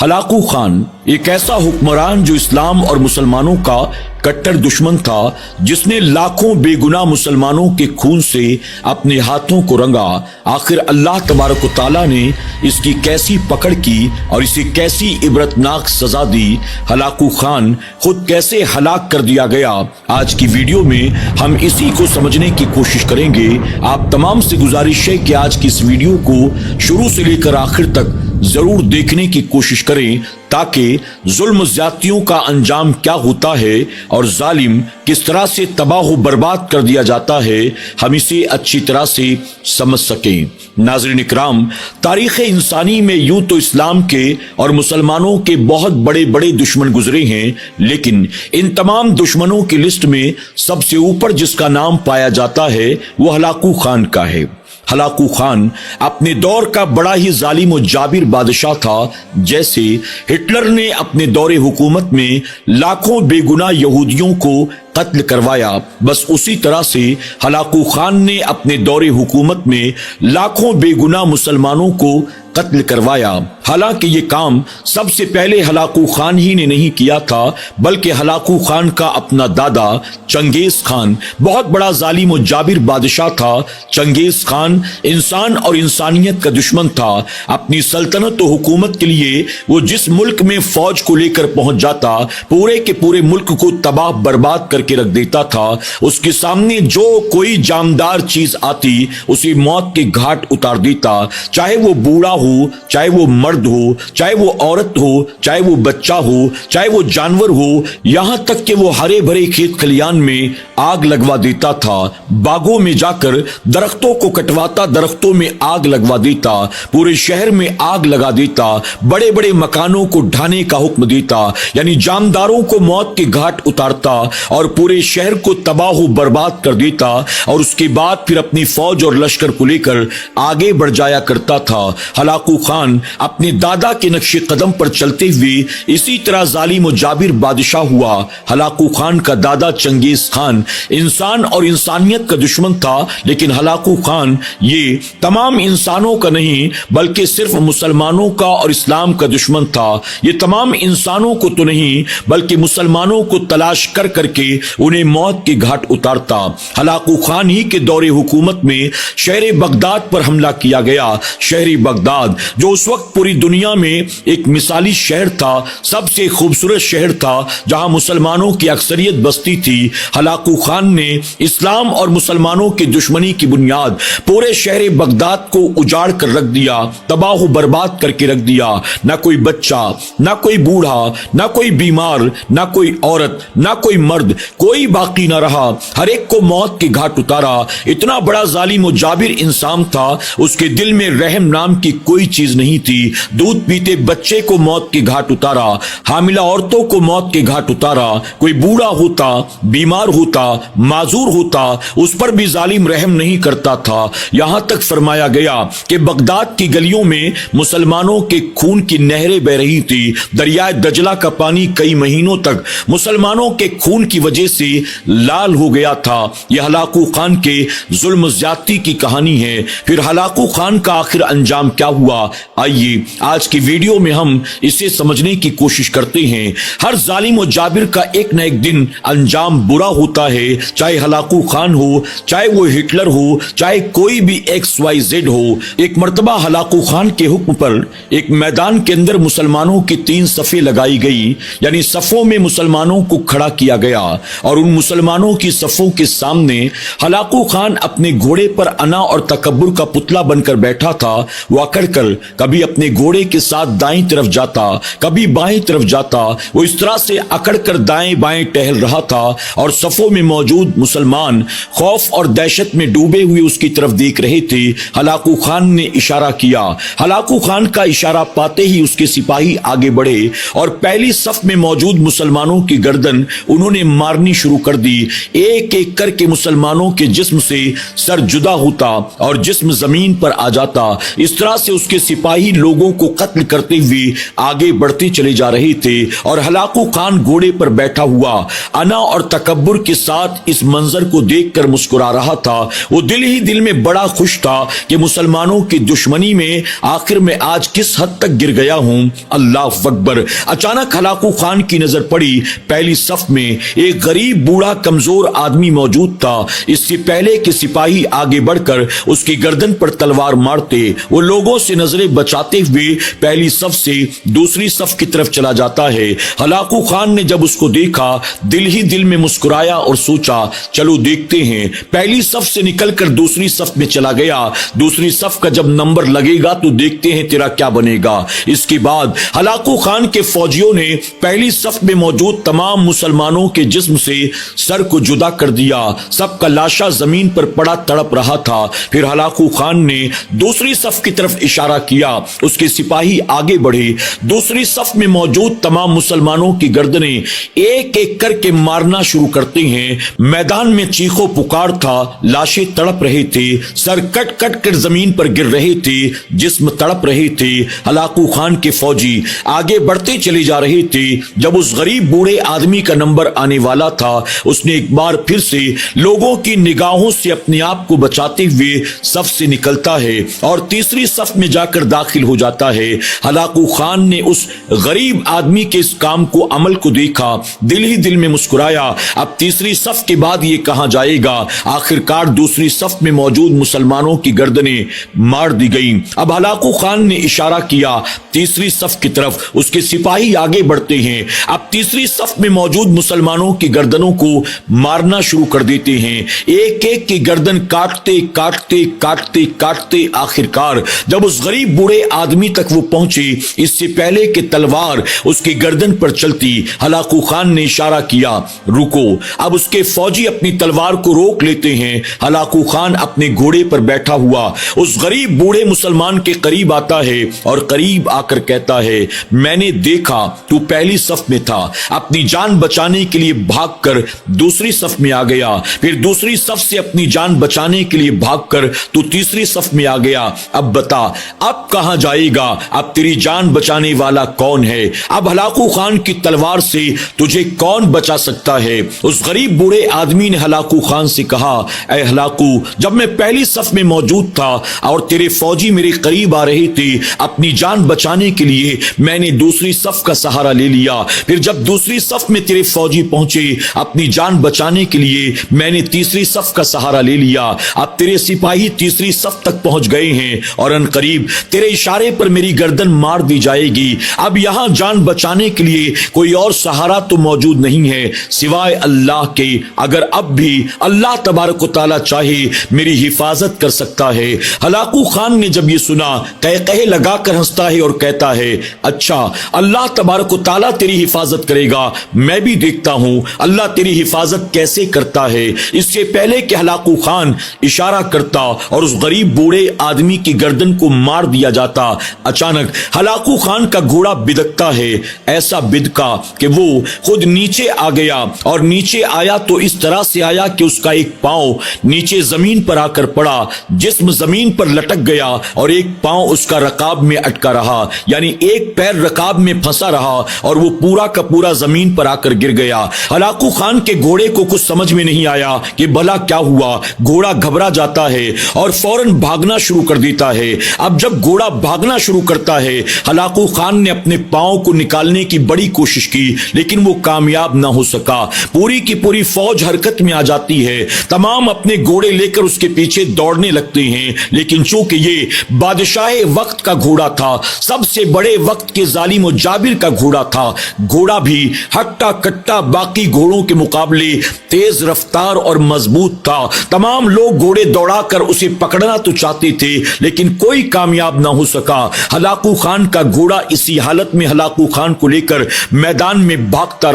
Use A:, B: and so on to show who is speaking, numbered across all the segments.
A: Hulagu Khan एक ऐसा हुक्मरान जो इस्लाम और मुसलमानों का कट्टर दुश्मन था, जिसने लाखों बेगुनाह मुसलमानों के खून से अपने हाथों को रंगा। आखिर अल्लाह तबारक व तआला ने इसकी कैसी पकड़ की और इसे कैसी इबरतनाक सजा दी। हलाकू खान खुद कैसे हलाक कर दिया गया। आज की वीडियो में हम इसी को समझने की कोशिश करेंगे। आप तमाम से गुजारिश है कि आज की इस वीडियो को शुरू से लेकर आखिर तक जरूर देखने की कोशिश करें, ताकि जुल्म ज्यादतियों का अंजाम क्या होता है और जालिम किस तरह से तबाह बर्बाद कर दिया जाता है, हम इसे अच्छी तरह से समझ सकें। नाज़रीन इकराम, तारीख़ इंसानी में यूं तो इस्लाम के और मुसलमानों के बहुत बड़े बड़े दुश्मन गुजरे हैं, लेकिन इन तमाम दुश्मनों की लिस्ट में सबसे ऊपर जिसका नाम पाया जाता है वो हलाकू खान का है। हलाकू खान अपने दौर का बड़ा ही जालिम और जाबिर बादशाह था। जैसे हिटलर ने अपने दौरे हुकूमत में लाखों बेगुनाह यहूदियों को कत्ल करवाया, बस उसी तरह से हलाकू खान ने अपने दौरे हुकूमत में लाखों बेगुनाह मुसलमानों को कत्ल करवाया। हालांकि ये काम सबसे पहले हलाकू खान ही ने नहीं किया था, बल्कि हलाकू खान का अपना दादा चंगेज खान बहुत बड़ा जालिम और जाबिर बादशाह था। चंगेज खान इंसान और इंसानियत का दुश्मन था। अपनी सल्तनत और हुकूमत के लिए वो जिस मुल्क में फौज को लेकर पहुंच जाता, पूरे के पूरे मुल्क को तबाह बर्बाद करके रख देता था। उसके सामने जो कोई जामदार चीज आती उसे मौत के घाट उतार देता, चाहे वो बूढ़ा हो, चाहे वो मर्द हो, चाहे वो औरत हो, चाहे वो बच्चा हो, चाहे वो जानवर हो, यहां तक कि वो हरे भरे खेत खलियान में आग लगवा देता था। बागों में जाकर दरख्तों को कटवाता, दरख्तों में आग लगवा देता, पूरे शहर में आग लगा देता, बड़े बड़े मकानों को ढाने का हुक्म देता, यानी जामदारों को मौत के घाट उतारता और पूरे शहर को तबाह बर्बाद कर देता। और उसके बाद फिर अपनी फौज और लश्कर को लेकर आगे बढ़ जाया करता था। हलाकू खान अपने दादा के नक्शे कदम पर चलते हुए इसी तरह जालिम और जाबिर बादशाह हुआ। हलाकू खान का दादा चंगेज खान इंसान और इंसानियत का दुश्मन था, लेकिन हलाकू खान ये तमाम इंसानों का नहीं बल्कि सिर्फ मुसलमानों का और इस्लाम का दुश्मन था। ये तमाम इंसानों को तो नहीं बल्कि मुसलमानों को तलाश कर करके उन्हें मौत के घाट उतारता। हलाकू खान ही के दौरे हुकूमत में शहर बगदाद पर हमला किया गया। शहर बगदाद जो उस वक्त पूरी दुनिया में एक मिसाली शहर था, सबसे खूबसूरत शहर था, जहां मुसलमानों की अक्सरियत बसती थी। हलाकू खान ने इस्लाम और मुसलमानों की दुश्मनी की बुनियाद पूरे शहर बगदाद को उजाड़ कर रख दिया, तबाह बर्बाद करके रख दिया। ना कोई बच्चा, ना कोई बूढ़ा, ना कोई बीमार, ना कोई औरत, ना कोई मर्द, कोई बाकी ना रहा। हर एक को मौत के घाट उतारा। इतना बड़ा जालिम और जाबिर इंसान था, उसके दिल में रहम नाम की कोई चीज नहीं थी। दूध पीते बच्चे को मौत के घाट उतारा, हामिला औरतों को मौत के घाट उतारा। कोई बूढ़ा होता, बीमार होता, माजूर होता, उस पर भी जालिम रहम नहीं करता था। यहां तक फरमाया गया कि बगदाद की गलियों में मुसलमानों के खून की नहरें बह रही थी। दरियाए दजला का पानी कई महीनों तक मुसलमानों के खून की वजह से लाल हो गया था। यह हलाकू खान के जुल्म ज्यादती की कहानी है। फिर हलाकू खान का आखिर अंजाम क्या हुआ, आइए आज की वीडियो में हम इसे समझने की कोशिश करते हैं। हर जालिम और जाबिर का एक न एक दिन अंजाम बुरा होता है, चाहे हलाकू खान हो, चाहे वो हिटलर हो, चाहे कोई भी XYZ हो। एक मर्तबा हलाकू खान के हुक्म पर एक मैदान के अंदर मुसलमानों की 3 सफ़ें लगाई गई, यानी सफ़ों में मुसलमानों को खड़ा किया गया और उन मुसलमानों की सफ़ों के सामने हलाकू खान अपने घोड़े पर अना और तकब्बुर का पुतला बनकर बैठा था। वो अकड़कर कभी अपने घोड़े के साथ दाईं तरफ जाता, कभी बाईं तरफ जाता। वो इस तरह से अकड़कर दाएं बाएं टहल रहा था और सफ़ों में मौजूद मुसलमान खौफ और दहशत में डूबे हुए उसकी तरफ देख रहे थे। हलाकू खान ने इशारा किया। हलाकू खान का इशारा पाते ही उसके सिपाही आगे बढ़े और पहली सफ में मौजूद मुसलमानों की गर्दन उन्होंने मारनी शुरू कर दी। एक एक करके मुसलमानों के जिस्म से सर जुदा होता और जिस्म जमीन पर आ जाता। इस तरह से उसके सिपाही लोगों को कत्ल करते हुए आगे बढ़ते चले जा रहे थे और हलाकू खान घोड़े पर बैठा हुआ अना और तकब्बुर के साथ इस मंजर को देखकर मुस्कुरा रहा था। वो दिल ही दिल में बड़ा खुश था कि मुसलमानों की दुश्मनी में आखिर में आज किस हद तक गिर गया हूं। अल्लाह अकबर। अचानक हलाकू खान की नजर पड़ी पहली सफ में एक गरीब बूढ़ा कमजोर आदमी मौजूद था। इससे पहले कि सिपाही आगे बढ़कर उसकी गर्दन पर तलवार मारते, वो लोगों से नजरें बचाते हुए पहली सफ से दूसरी सफ की तरफ चला जाता है। हलाकू खान ने जब उसको देखा दिल ही दिल में मुस्कुराया और सोचा चलो देखते हैं। पहली सफ से निकलकर दूसरी सफ में चला गया। दूसरी सफ का जब नंबर लगेगा तो देखते हैं तेरा क्या बनेगा। इसके बाद हलाकू खान के फौजियों ने पहली सफ में मौजूद तमाम मुसलमानों के जिस्म से सर को जुदा कर दिया। सबका लाशा जमीन पर पड़ा तड़प रहा था। फिर हलाकू खान ने दूसरी सफ की तरफ इशारा किया। उसके सिपाही आगे बढ़े। दूसरी सफ में मौजूद तमाम मुसलमानों की गर्दनें एक एक करके मारना शुरू करते हैं। मैदान में चीखो पुकार था, लाशें तड़प रहे थे, सर कट कट कर जमीन पर गिर रहे थे, जिस्म तड़प रहे थे। हलाकू खान के फौजी आगे बढ़ते चले जा रहे थे। जब उस गरीब बूढ़े आदमी का नंबर आने वाला था, उसने एक बार फिर से लोगों की निगाहों से अपने आप को बचाते हुए सफ से निकलता है और तीसरी सफ में जाकर दाखिल हो जाता है। हलाकू खान ने उस गरीब आदमी के इस काम को अमल को देखा, दिल ही दिल में मुस्कुराया। अब तीसरी सफ के बाद ये कहां जाएगा। आखिरकार दूसरी सफ में मौजूद मुसलमानों की गर्दनें मार दी गईं। अब हलाकू खान ने इशारा किया तीसरी सफ की तरफ। उसके सिपाही आगे बढ़ते हैं। अब तीसरी सफ में मौजूद मुसलमानों की गर्दनों को मारना शुरू कर देते हैं। एक एक की गर्दन काटते काटते काटते काटते आखिरकार जब उस गरीब बूढ़े आदमी तक वो पहुंचे, इससे पहले कि तलवार उसकी गर्दन पर चलती, हलाकू खान ने इशारा किया रुको। अब उसके फौजी अपनी तलवार को रोक लेते हैं। हलाकू खान अपने घोड़े पर बैठा हुआ उस गरीब बूढ़े मुसलमान के करीब आता है और करीब आकर कहता है मैंने देखा तू पहली सफ में था, अपनी जान बचाने के लिए भागकर दूसरी सफ में आ गया, फिर दूसरी सफ से अपनी जान बचाने के लिए भागकर तू तीसरी सफ में आ गया। अब बता अब कहां जाएगा, अब तेरी जान बचाने वाला कौन है। अब हलाकू खान की तलवार से तुझे कौन बचा सकता है। उस गरीब बूढ़े आदमी ने हलाकू खान से कहा ऐ हलाकू, जब मैं पहली सफ में मौजूद था और तेरे फौजी मेरे करीब आ रहे थे, अपनी जान बचाने के लिए मैंने दूसरी सफ का सहारा ले लिया। फिर जब दूसरी सफ में तेरे फौजी पहुंचे, अपनी जान बचाने के लिए मैंने तीसरी सफ का सहारा ले लिया। अब तेरे सिपाही तीसरी सफ तक पहुंच गए हैं और अनकरीब तेरे इशारे पर मेरी गर्दन मार दी जाएगी। अब यहां जान बचाने के लिए कोई और सहारा तो मौजूद नहीं है सिवाय अल्लाह के। अगर अब भी अल्लाह तबारक व तआला चाहे मेरी हिफाजत कर सकता है। हलाकू खान ने जब ये सुना कह लगाकर हंसता है और कहता है अच्छा अल्लाह तबारक व तआला तेरी हिफाजत करेगा, मैं भी देखता हूं अल्लाह तेरी हिफाजत कैसे करता है। इससे पहले कि हलाकू खान इशारा करता और उस गरीब बूढ़े आदमी की गर्दन को मार दिया जाता, अचानक हलाकू खान का घोड़ा बिदकता है। ऐसा बिदका कि वो खुद नीचे आ गया और नीचे आया तो इस तरह से आया कि उसका एक पांव नीचे जमीन पर आकर पड़ा, जिस्म जमीन पर लटक गया और एक पांव उसका रकाब में अटका रहा, यानी एक पैर रकाब में फंसा रहा और वो पूरा का पूरा जमीन पर आकर गिर गया। हलाकू खान के घोड़े को कुछ समझ में नहीं आया कि भला क्या हुआ। घोड़ा घबरा जाता है और फौरन भागना शुरू कर देता है। अब जब घोड़ा भागना शुरू करता है, हलाकू खान ने अपने पांव को निकालने की बड़ी कोशिश की लेकिन वो कामयाब ना हो सका। पूरी की पूरी फौज हरकत में आ जाती है। तमाम अपने घोड़े लेकर उसके पीछे दौड़ने लगते हैं, लेकिन चूंकि ये बादशाह वक्त का घोड़ा था, सबसे बड़े वक्त के जालिम और जाबिर का घोड़ा था, घोड़ा भी हट्टा कट्टा बाकी घोड़ों के मुकाबले तेज रफ्तार और मजबूत था। तमाम लोग घोड़े दौड़ाकर उसे पकड़ना तो चाहते थे लेकिन कोई कामयाब ना हो सका। हलाकू खान का घोड़ा इसी हालत में हलाकू खान को लेकर मैदान में भागता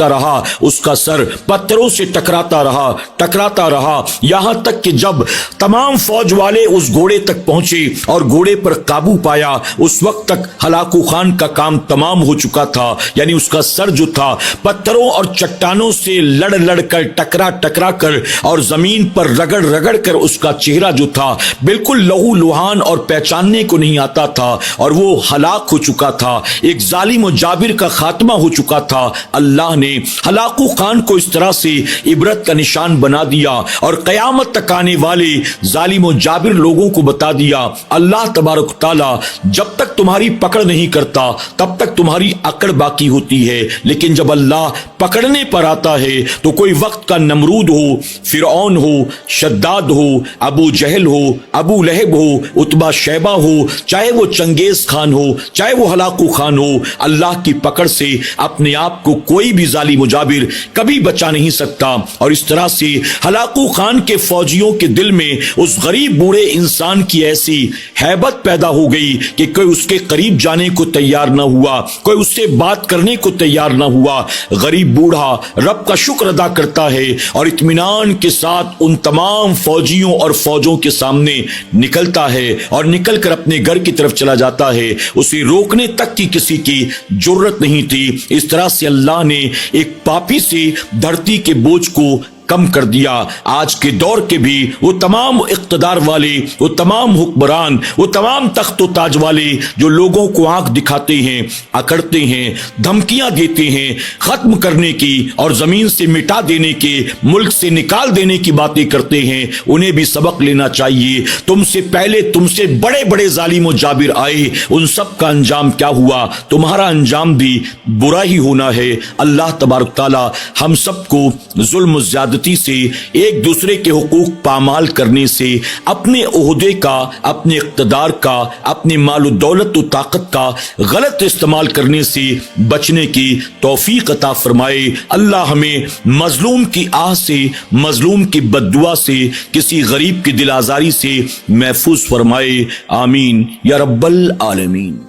A: रहा। उसका सर पत्थरों से टकराता रहा यहां तक कि जब तमाम फौज वाले उस घोड़े तक पहुंचे और घोड़े पर काबू पाया, उस वक्त तक हलाकू खान का काम तमाम हो चुका था। यानी उसका सर जो था पत्थरों और चट्टानों से लड़ कर टकरा कर और जमीन पर रगड़ कर उसका चेहरा जो था बिल्कुल लहू लुहान और पहचानने को نہیں آتا تھا اور وہ ہلاک ہو چکا تھا، ایک ظالم و جابر کا خاتمہ ہو چکا تھا، اللہ نے ہلاکو خان کو اس طرح سے عبرت کا نشان بنا دیا اور قیامت تک آنے والے ظالم و جابر لوگوں کو بتا دیا، اللہ تبارک تعالیٰ جب تک تمہاری پکڑ نہیں کرتا تب تک تمہاری اکڑ باقی ہوتی ہے، لیکن جب اللہ پکڑنے پر آتا ہے تو کوئی وقت کا نمرود ہو، فرعون ہو، شداد ہو، ابو جہل ہو، ابو لہب ہو، عتبہ شیبہ ہو، چاہے وہ چنگیز خان ہو، چاہے وہ ہلاکو خان ہو، اللہ کی پکڑ سے اپنے آپ کو کوئی بھی ظالم و جابر کبھی بچا نہیں سکتا۔ اور اس طرح سے ہلاکو خان کے فوجیوں کے دل میں اس غریب بوڑھے انسان کی ایسی ہیبت پیدا ہو گئی کہ کوئی اس کے قریب جانے کو تیار نہ ہوا، کوئی اس سے بات کرنے کو تیار نہ ہوا۔ غریب بوڑھا رب کا شکر ادا کرتا ہے اور اطمینان کے ساتھ ان تمام فوجیوں اور فوجوں کے سامنے نکلتا ہے اور نکل کر اپنے گھر کی طرف چلا جاتا ہے، اسے روکنے تک کی کسی کی جرت نہیں تھی۔ اس طرح سے اللہ نے ایک پاپی سے دھرتی کے بوجھ کو کم کر دیا۔ آج کے دور کے بھی وہ تمام اقتدار والے، وہ تمام حکمران، وہ تمام تخت و تاج والے جو لوگوں کو آنکھ دکھاتے ہیں، اکڑتے ہیں، دھمکیاں دیتے ہیں، ختم کرنے کی اور زمین سے مٹا دینے کے، ملک سے نکال دینے کی باتیں کرتے ہیں، انہیں بھی سبق لینا چاہیے۔ تم سے پہلے تم سے بڑے بڑے ظالم و جابر آئے، ان سب کا انجام کیا ہوا؟ تمہارا انجام بھی برا ہی ہونا ہے۔ اللہ تبارک تعالی ہم سب کو ظلم و زیادتی سے، ایک دوسرے کے حقوق پامال کرنے سے، اپنے عہدے کا، اپنے اقتدار کا، اپنے مال و دولت و طاقت کا غلط استعمال کرنے سے بچنے کی توفیق عطا فرمائے۔ اللہ ہمیں مظلوم کی آہ سے، مظلوم کی بد دعا سے، کسی غریب کی دل آزاری سے محفوظ فرمائے۔ آمین یا رب العالمین۔